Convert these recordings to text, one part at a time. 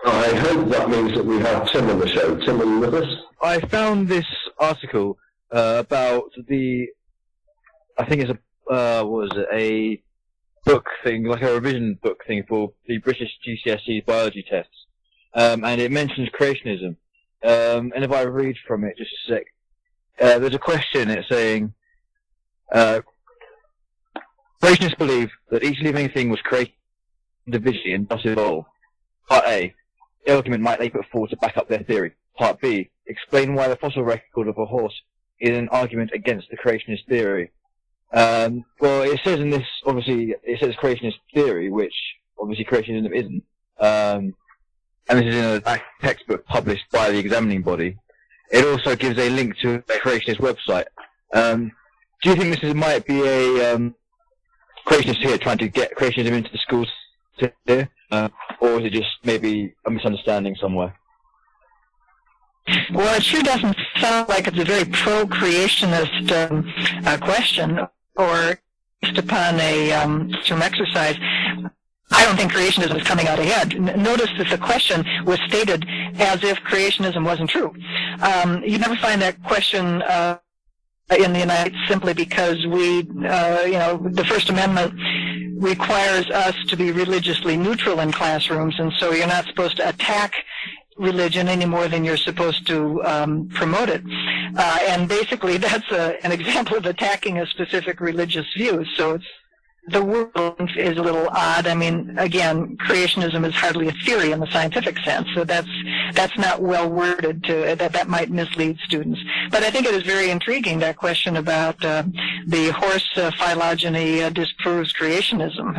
I hope that means that we have Tim on the show. Tim, are you with us? I found this article about I think it's a book thing, like a revision book thing for the British GCSE biology tests, and it mentions creationism. And if I read from it just a sec, there's a question. It's saying, creationists believe that each living thing was created individually and thus evolved. Part A, the argument might they put forward to back up their theory. Part B, explain why the fossil record of a horse is an argument against the creationist theory. Well, it says in this, obviously, it says creationist theory, which obviously creationism isn't. And this is in a textbook published by the examining body. It also gives a link to a creationist website. Do you think this might be a creationist here trying to get creationism into the schools here? Or is it just maybe a misunderstanding somewhere? Well, it sure doesn't sound like it's a very pro-creationist question, or based upon some exercise. I don't think creationism is coming out ahead. Notice that the question was stated as if creationism wasn't true. You never find that question in the United States simply because the First Amendment requires us to be religiously neutral in classrooms, and so you're not supposed to attack religion any more than you're supposed to promote it. And basically that's an example of attacking a specific religious view. So the word is a little odd. I mean, again, creationism is hardly a theory in the scientific sense, so that's not well worded that might mislead students. But I think it is very intriguing, that question about the horse phylogeny disproves creationism.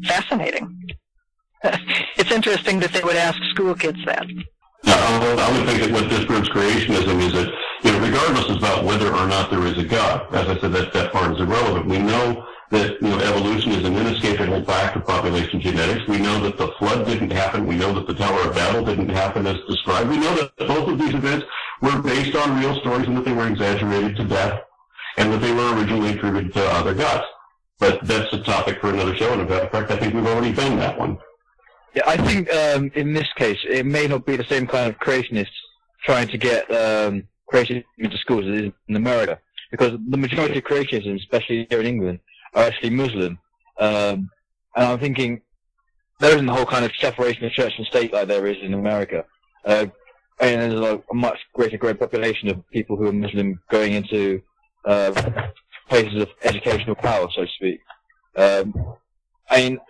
Fascinating. It's interesting that they would ask school kids that. Yeah, I would think that what disproves creationism is that, regardless about whether or not there is a God, as I said, that part is irrelevant. We know that, evolution is an inescapable fact of population genetics. We know that the flood didn't happen. We know that the Tower of Babel didn't happen as described. We know that both of these events were based on real stories and that they were exaggerated to death and that they were originally attributed to other gods. But that's a topic for another show, and in fact, I think we've already done that one. Yeah, I think in this case, it may not be the same kind of creationists trying to get creationism into schools as it is in America, because the majority of creationism, especially here in England, are actually Muslim. And I'm thinking there isn't the whole kind of separation of church and state like there is in America. And there's a much greater growing population of people who are Muslim going into places of educational power, so to speak. I mean,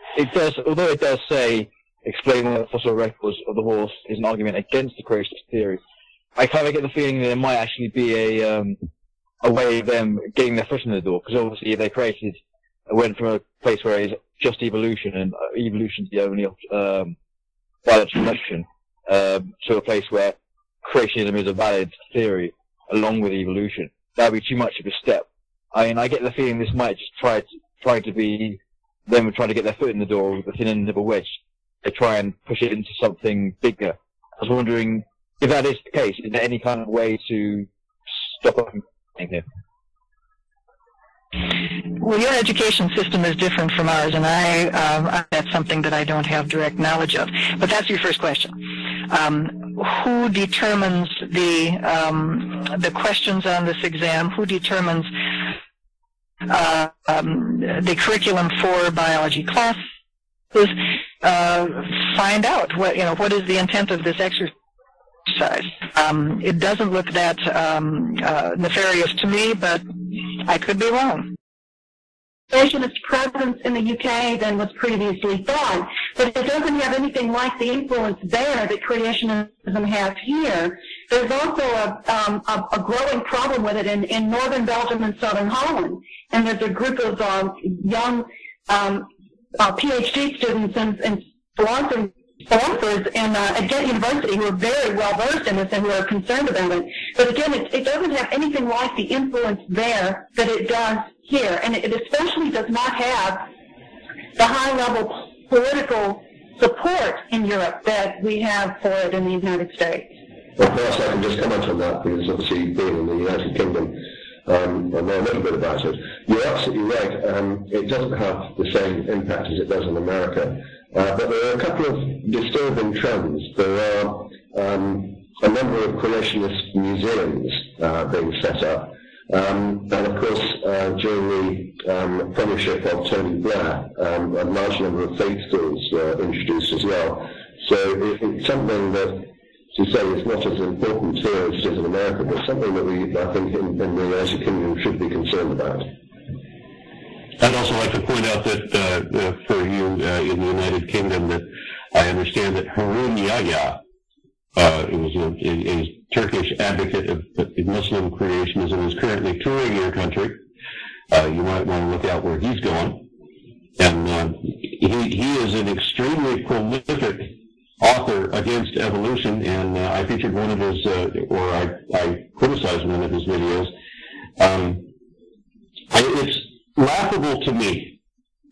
although it does say, explain why the fossil records of the horse is an argument against the creationist theory, I kind of get the feeling that there might actually be a way of them getting their foot in the door, because obviously if they went from a place where it's just evolution, and evolution's the only biological selection, to a place where creationism is a valid theory along with evolution, that would be too much of a step. I mean, I get the feeling this might just try to be them trying to get their foot in the door with the thin end of a wedge. They try and push it into something bigger. I was wondering if that is the case. Is there any kind of way to stop it from happening here? Well, your education system is different from ours, and that's something that I don't have direct knowledge of. But that's your first question. Who determines the questions on this exam? Who determines the curriculum for biology classes? Find out what is the intent of this exercise. It doesn't look that nefarious to me, but I could be wrong. Creationist presence in the UK than was previously thought, but it doesn't have anything like the influence there that creationism has here. There's also a growing problem with it in northern Belgium and southern Holland, and there's a group of young PhD students and philosophers at Ghent University who are very well versed in this and who are concerned about it. But again, it doesn't have anything like the influence there that it does here, and it especially does not have the high-level political support in Europe that we have for it in the United States. Well, perhaps I can just comment on that, because obviously being in the United Kingdom, I know a little bit about it. You're absolutely right. It doesn't have the same impact as it does in America. But there are a couple of disturbing trends. There are a number of creationist museums being set up. And of course, during the premiership of Tony Blair, a large number of faith schools were introduced as well. So it's something that, to say, is not as important here as it is in America, but something that we, I think, in the United Kingdom should be concerned about. I'd also like to point out that for you in the United Kingdom, that I understand that Harun Yahya, was a Turkish advocate of Muslim creationism, is currently touring your country. You might want to look out where he's going. And he is an extremely prolific author against evolution, and I featured one of his, I criticized one of his videos. It's laughable to me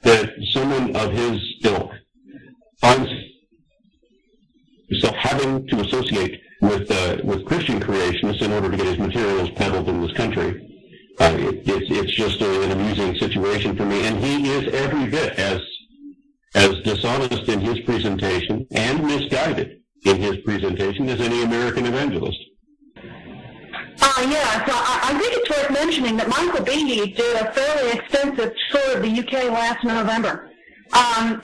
that someone of his ilk finds himself having to associate with Christian creationists in order to get his materials peddled in this country. It's just an amusing situation for me, and he is every bit as dishonest in his presentation and misguided in his presentation as any American evangelist. Yeah, so I think it's worth mentioning that Michael Behe did a fairly extensive tour of the UK last November. And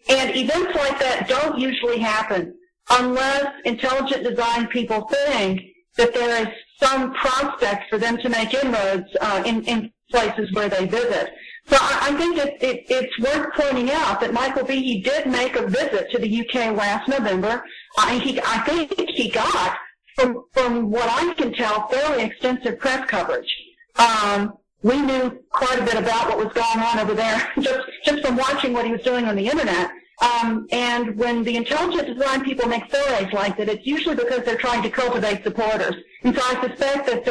events like that don't usually happen unless intelligent design people think that there is some prospect for them to make inroads in places where they visit. So I think it's worth pointing out that Michael Behe did make a visit to the UK last November. I think he got, from what I can tell, fairly extensive press coverage. We knew quite a bit about what was going on over there just from watching what he was doing on the internet. And when the intelligent design people make forays like that, it's usually because they're trying to cultivate supporters. And so I suspect that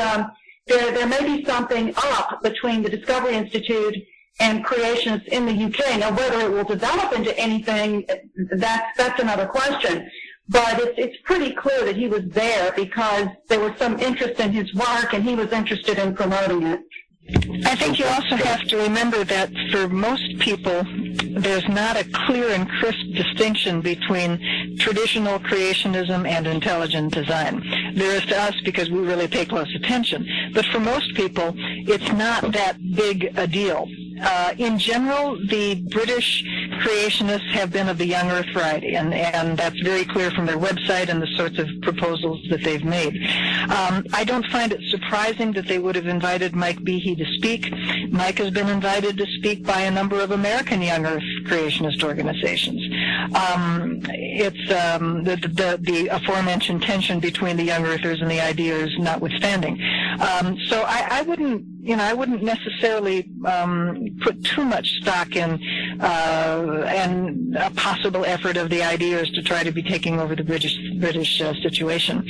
there may be something up between the Discovery Institute and creationists in the UK. Now, whether it will develop into anything, that's another question. But it's pretty clear that he was there because there was some interest in his work, and he was interested in promoting it. I think you also have to remember that for most people, there's not a clear and crisp distinction between traditional creationism and intelligent design. There is to us because we really pay close attention. But for most people, it's not that big a deal. In general, the British creationists have been of the young earth variety, and that's very clear from their website and the sorts of proposals that they've made. I don't find it surprising that they would have invited Mike Behe to speak. Mike has been invited to speak by a number of American young earth creationist organizations. It's the aforementioned tension between the young earthers and the ideas notwithstanding. So I wouldn't necessarily put too much stock in and a possible effort of the ideas to try to be taking over the British situation.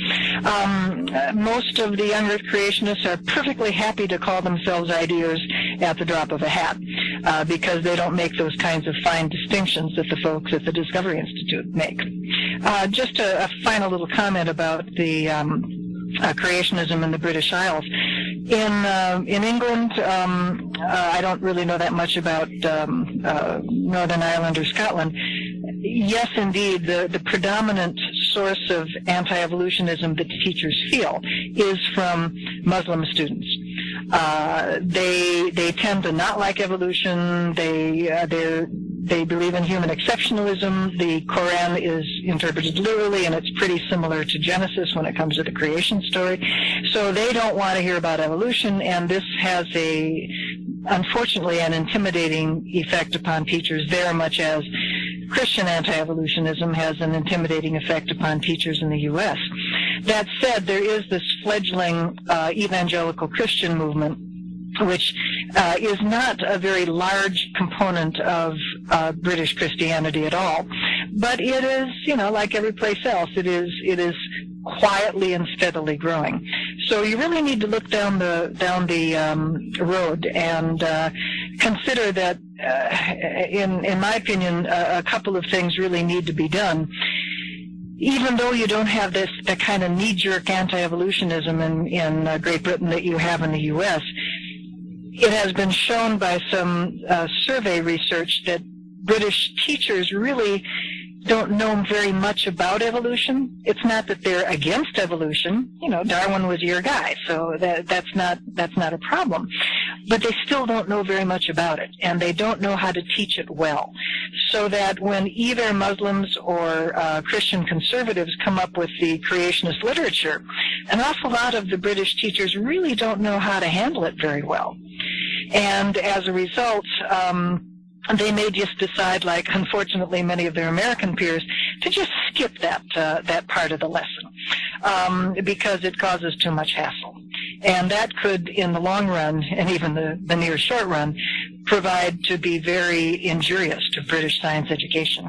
Most of the young earth creationists are perfectly happy to call themselves ideas at the drop of a hat because they don't make those kinds of fine distinctions that the folks at the Discovery Institute make. Just a final little comment about the creationism in the British Isles. In England, I don't really know that much about Northern Ireland or Scotland. Yes, indeed, the predominant source of anti-evolutionism that teachers feel is from Muslim students. They tend to not like evolution. They believe in human exceptionalism. The Quran is interpreted literally, and it's pretty similar to Genesis when it comes to the creation story. So they don't want to hear about evolution, and this has unfortunately, an intimidating effect upon teachers there, much as Christian anti-evolutionism has an intimidating effect upon teachers in the U.S. That said, there is this fledgling evangelical Christian movement, which is not a very large component of British Christianity at all, but it is, like every place else, it is quietly and steadily growing. So you really need to look down the road and consider that, in my opinion, a couple of things really need to be done. Even though you don't have the kind of knee-jerk anti-evolutionism in Great Britain that you have in the U.S., it has been shown by some survey research that British teachers really don't know very much about evolution. It's not that they're against evolution. You know, Darwin was your guy, so that's not a problem. But they still don't know very much about it, and they don't know how to teach it well. So that when either Muslims or Christian conservatives come up with the creationist literature, an awful lot of the British teachers really don't know how to handle it very well. And as a result, they may just decide, like unfortunately many of their American peers, to just skip that part of the lesson because it causes too much hassle. And that could, in the long run, and even the near short run, provide to be very injurious to British science education.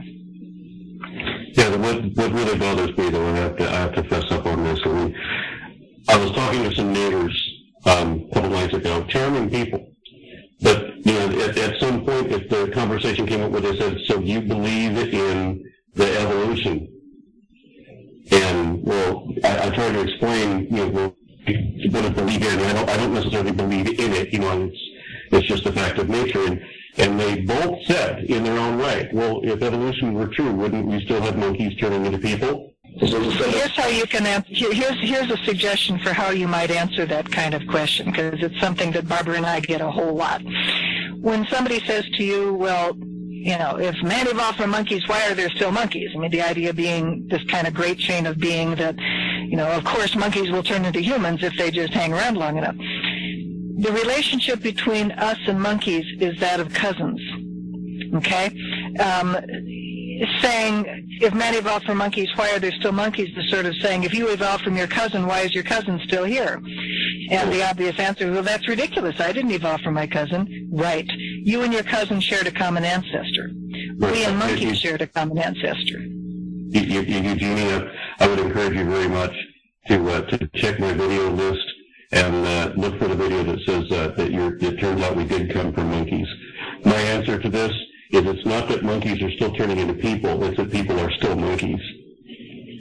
Yeah, what really bothers me, though, and I have to fess up on this, I was talking to some neighbors a couple nights ago, charming people. But, you know, at some point, if the conversation came up where they said, so you believe in the evolution? And, well, I tried to explain, you know, well, what I believe in. I don't necessarily believe in it, you know, it's just a fact of nature. And they both said, in their own right, well, if evolution were true, wouldn't we still have monkeys turning into people? Here's how you can answer. Here's a suggestion for how you might answer that kind of question, because it's something that Barbara and I get a whole lot. When somebody says to you, well, you know, if man evolved from monkeys, why are there still monkeys? I mean, the idea being this kind of great chain of being that, you know, of course monkeys will turn into humans if they just hang around long enough. The relationship between us and monkeys is that of cousins, okay? Saying, if man evolved from monkeys, why are there still monkeys? Is sort of saying, if you evolved from your cousin, why is your cousin still here? And the obvious answer is, well, that's ridiculous. I didn't evolve from my cousin. Right. You and your cousin shared a common ancestor. Right. We and monkeys shared a common ancestor. Eugenia, I would encourage you very much to check my video list and look for the video that says that it turns out we did come from monkeys. My answer to this is it's not that monkeys are still turning into people, it's that people are still monkeys.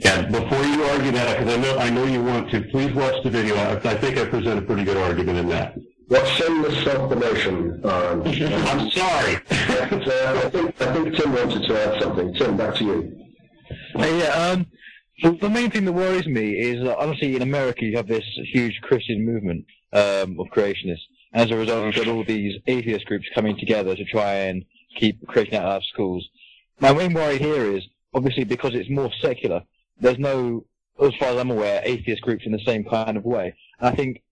And before you argue that, because I know you want to, please watch the video. I think I present a pretty good argument in that. What's shameless self-promotion? I'm sorry. I think Tim wanted to add something. Tim, back to you. So the main thing that worries me is that obviously in America you have this huge Christian movement of creationists. As a result, you've got all these atheist groups coming together to try and keep creation out of schools. My main worry here is, obviously, because it's more secular, there's no, as far as I'm aware, atheist groups in the same kind of way. And I think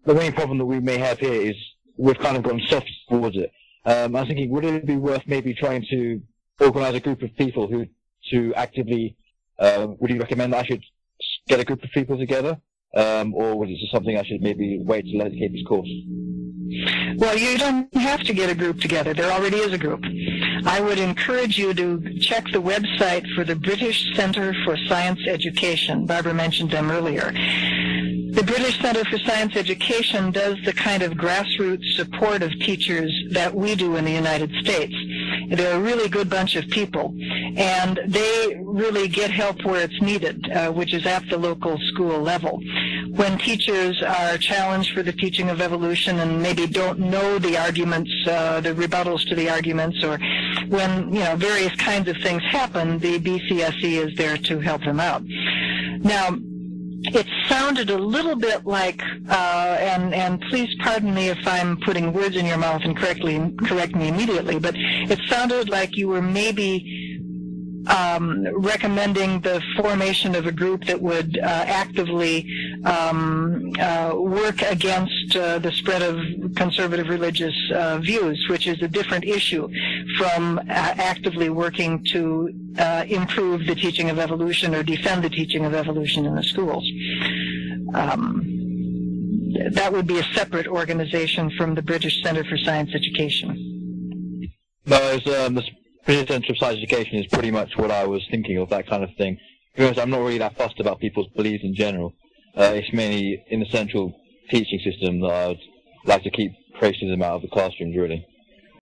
the main problem that we may have here is we've kind of gone soft towards it. I was thinking, would it be worth maybe trying to organize a group of people who to actively, would you recommend that I should get a group of people together? Or was it just something I should maybe wait to let it keep its course? Well, you don't have to get a group together. There already is a group. I would encourage you to check the website for the British Centre for Science Education. Barbara mentioned them earlier. The British Centre for Science Education does the kind of grassroots support of teachers that we do in the United States. They're a really good bunch of people, and they really get help where it's needed, which is at the local school level. When teachers are challenged for the teaching of evolution and maybe don't know the arguments, the rebuttals to the arguments, or when, you know, various kinds of things happen, the BCSE is there to help them out. Now, it sounded a little bit like, and please pardon me if I'm putting words in your mouth and correct me immediately, but it sounded like you were maybe recommending the formation of a group that would actively work against the spread of conservative religious views, which is a different issue from actively working to improve the teaching of evolution or defend the teaching of evolution in the schools. That would be a separate organization from the British Centre for Science Education. No, the British Centre for Science Education is pretty much what I was thinking of, that kind of thing. Because I'm not really that fussed about people's beliefs in general. It's mainly in the central teaching system that I'd like to keep creationism out of the classrooms, really.